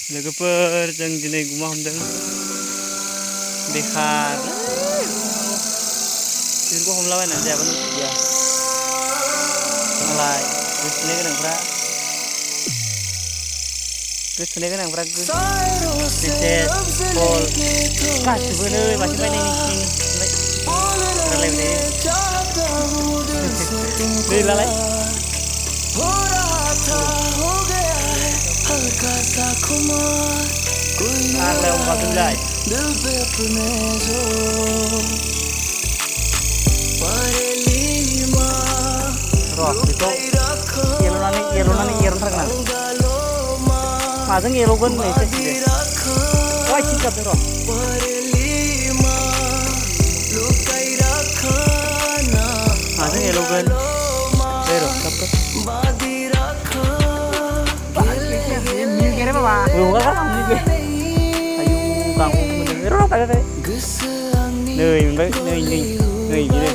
लोगोफोर जों दिनै गुमा हमदों बेखार बेफोरखौ हमलाबायनानै जायाबानो गैया मालाय गोसोथोनाय गोनांफ्रा क्रिकेट बल गासिबो नै माथो बायनायनि रायलायबाय दै लालाय आग्लायाव गाबदोंलाय र' बेखौ एरनानै एरनथारगोन आं माजों एरगोन एसे वाइ थिग गाबदों र' माजों एरगोन दे र' गाब मिल बाबा हगारबा आयु गांखौ मोनदों र' गायबाय नै मोनबाय नै बेनो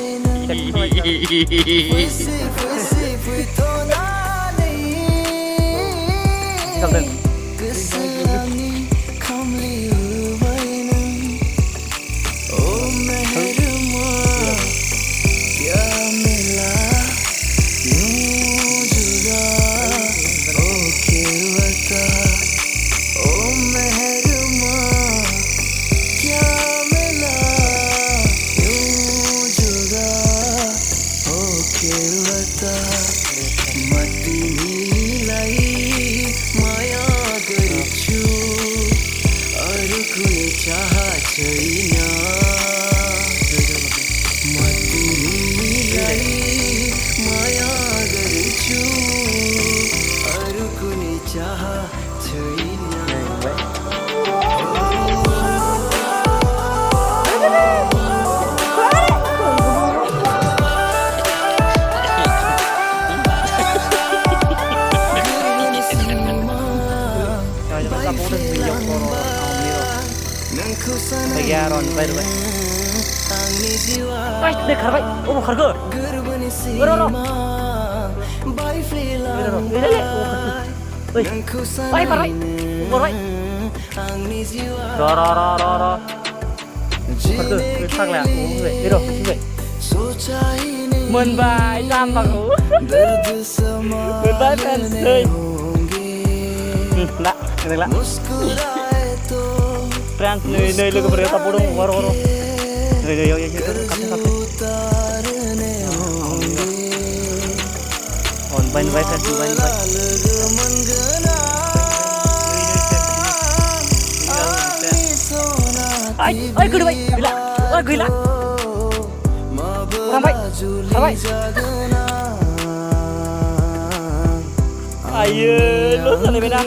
गाबदों Bagian ron, baik. Dek karbai, mau kargo. Ro. Baik, baik. Ro. Kargo, tak lah. Ro, Menbai, tambah aku. Menbai kan, Nak, lah. Friends, nơi lực beri apa pun baru. Yo kafe. On bain baik. Ay gila baik, gila. Orang baik. Ayo, lu sana beda.